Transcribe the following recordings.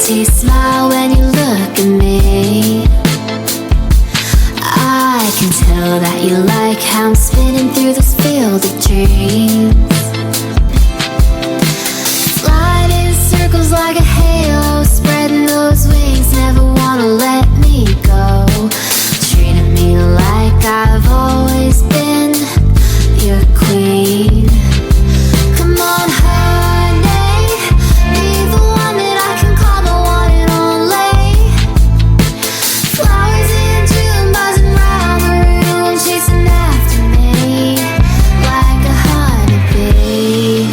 sweetie smile when you look at me. I can tell that you like how I'm spinning through this field of dreams. Flying in circles like a halo, spreading those wings, never wanna let me go. Treating me like I've always been your queen. Come on, honey, be the one that I can call the one and only. Flowers in June, buzzing round the room, chasing after me like a honeybee.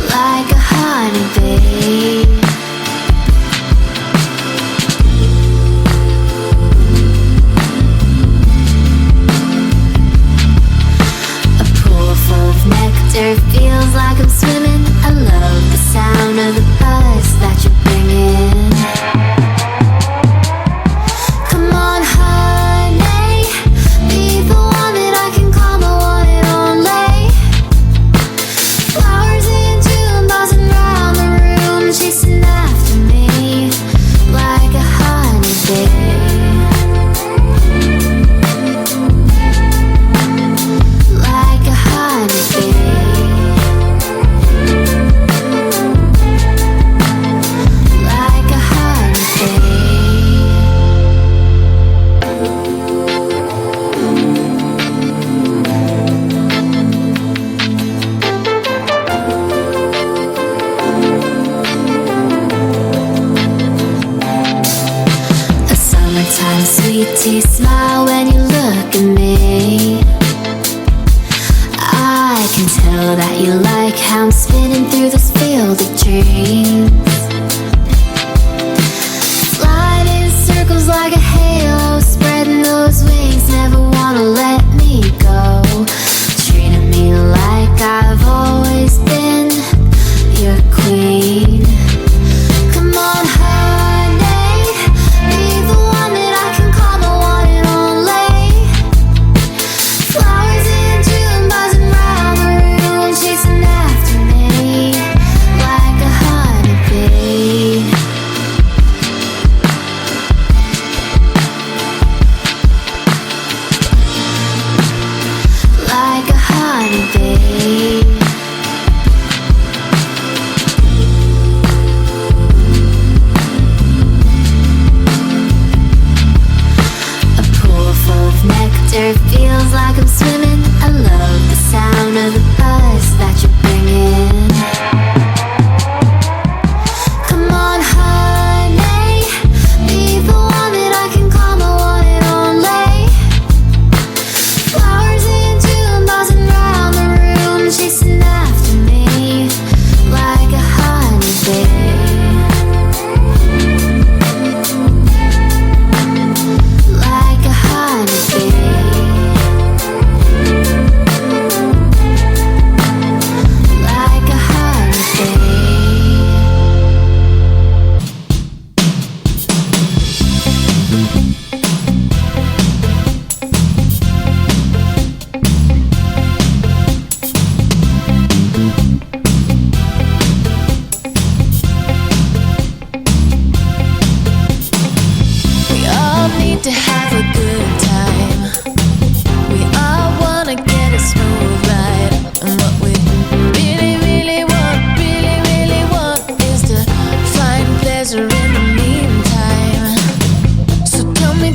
Like a honeybee. A pool full of nectar feels like I'm swimming. I love the sound of the buzz that you're bringing. Come on, honey, be the one that I can call the one and only. Flowers in June, buzzing round the room, chasing after me like a honeybee. Like a honeybee. Like a honeybee. A summertime sweetie smile when you look at me. I can tell that you like how I'm spinning through this field of dreams. Flying in circles like a halo, spreading those wings, never wanna let me go. Treating me like I've always been your queen. Come on, honey, be the one that I can call the one and only. Flowers in June, buzzing round the room, chasing after me like a honeybee. Like a honeybee. A pool full of nectar feels like I'm swimming. I love the sound of the buzz that you're bringing. Come on, honey, be the one that I can call the one and only. Flowers in June, buzzing round the room, chasing after me like a honeybee. Like a honeybee. Like a honeybee. We all need to have a good time. We all wanna get a smooth ride. And what we really want is to find pleasure in the meantime. So tell me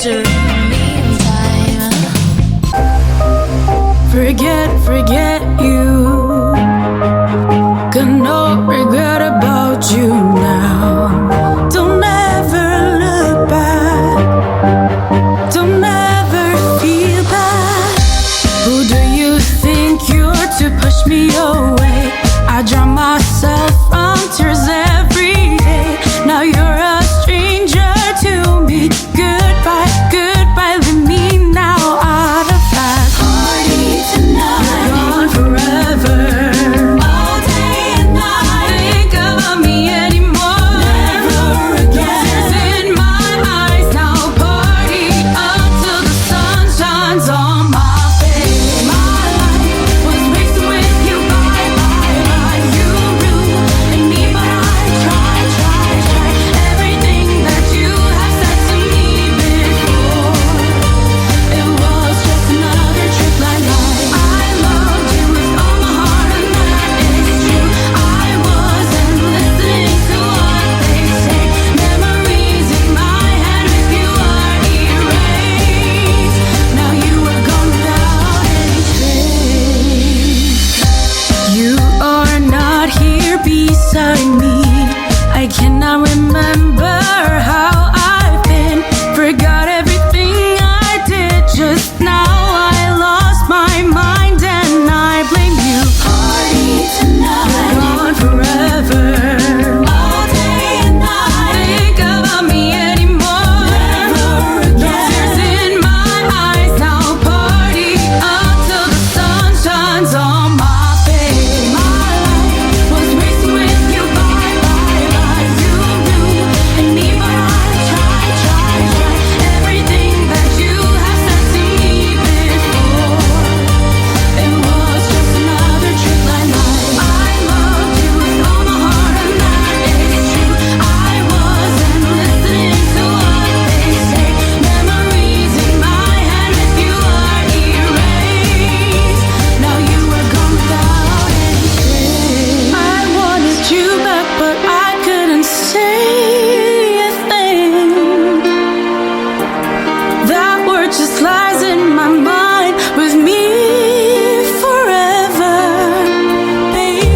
pleasure. Meantime, forget you. Got no regret about you now. Don't ever look back. Don't ever feel bad. Who do you think you're to push me away? I drown myself from tears every day. Now you're a stranger to me. Goodbye, goodbye, leave me now out of that party tonight. You're gone forever. All day and night. Think about me anymore. Never again. Tears in my eyes now. Party until the sun shines on my face. My life was wasted with you. Bye, bye, bye. You ruined me, but I tried. Everything that you have said to me before, it was just another trick like life. I loved you with all my heart, and that is true. I wasn't listening to what they say. Memories in my head with you are erased. Now you are gone without any trace. You are not here beside me. I cannot remember how I've been. Forgot everything I did just now. I lost my mind and I blame you. Party tonight. Gone forever. All day and night. Think about me anymore. Never again. Tears in my eyes now. Party until the sun shines on my face. My life was wasted with you. Bye, bye, bye. You ruined me, but I tried. Everything that you have said to me before, it was just another trick like life. I loved you with all my heart, and that is true. I wasn't listening to what they say. Memories in my head with you are erased. Now you are gone without any trace. I wanted you back, but I couldn't say a thing. That word just lies in my mind with me forever. Baby,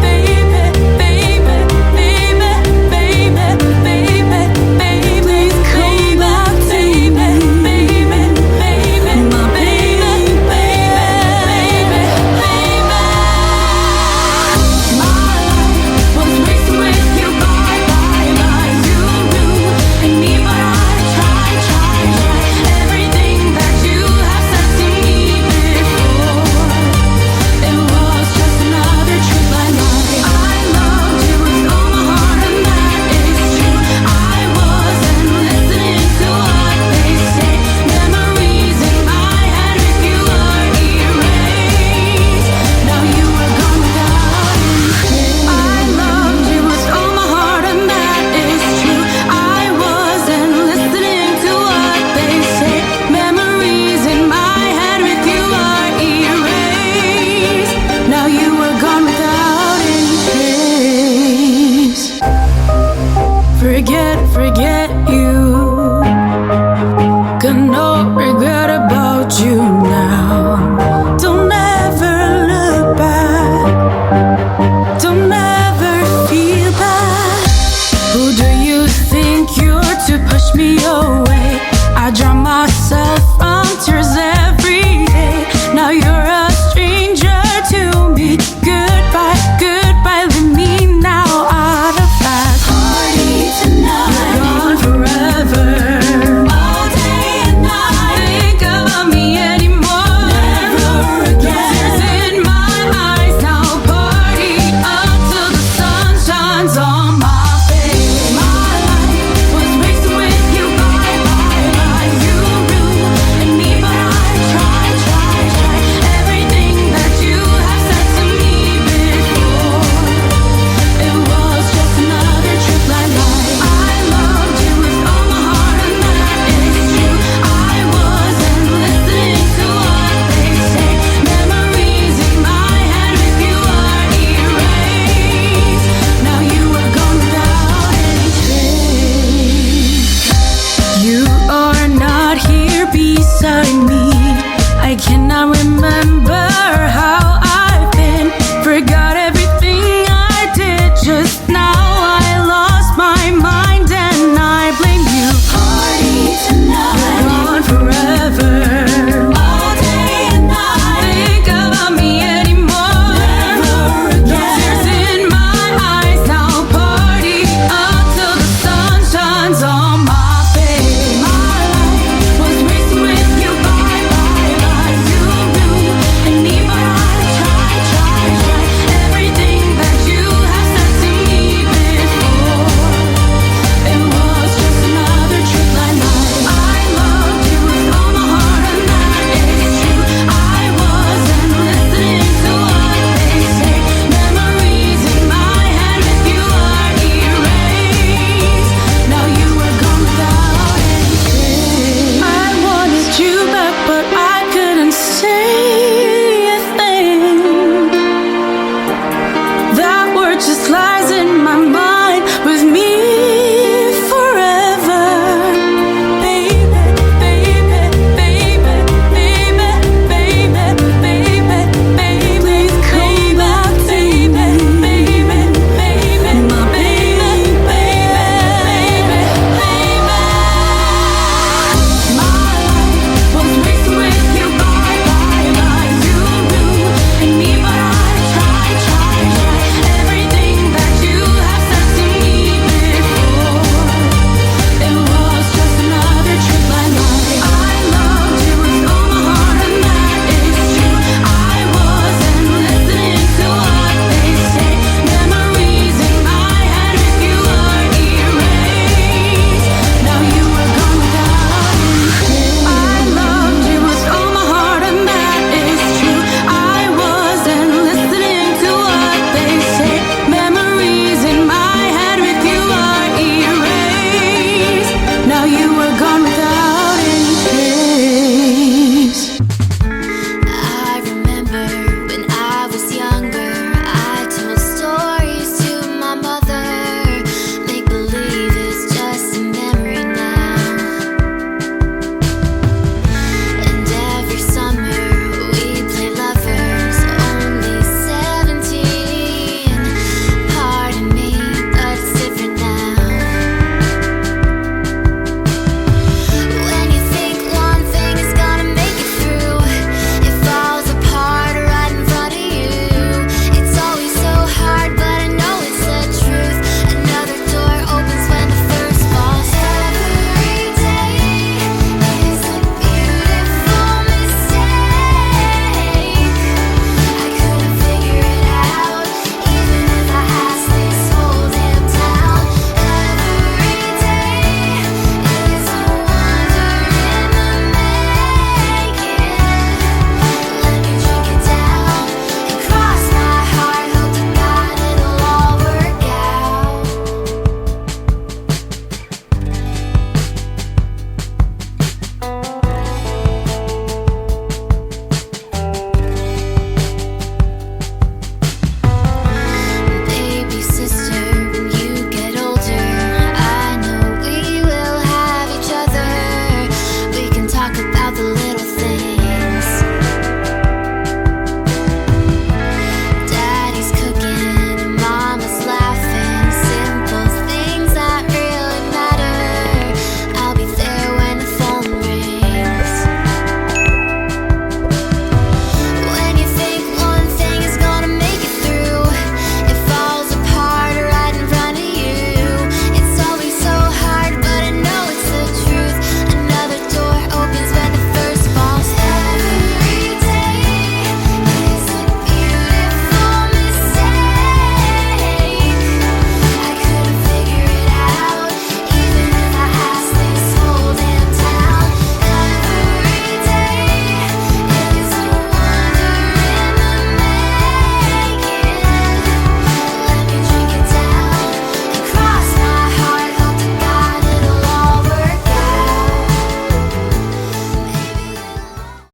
baby, baby, baby, baby, baby, baby, please come back to me. Baby, baby, my baby, baby, baby. My life was wasted with you. Bye, bye, bye. You ruined me, but I tried. Everything that you have said to me before, it was just another trick like life. I loved you with all my heart, and that is true. I wasn't listening to what they say. Memories in my head with you are erased. Now you are gone without any trace. I loved you with all my heart, and that is true. I wasn't listening to what they say. Memories in my head with you are erased. Now you are gone without any trace. Forget you. Got no regret about you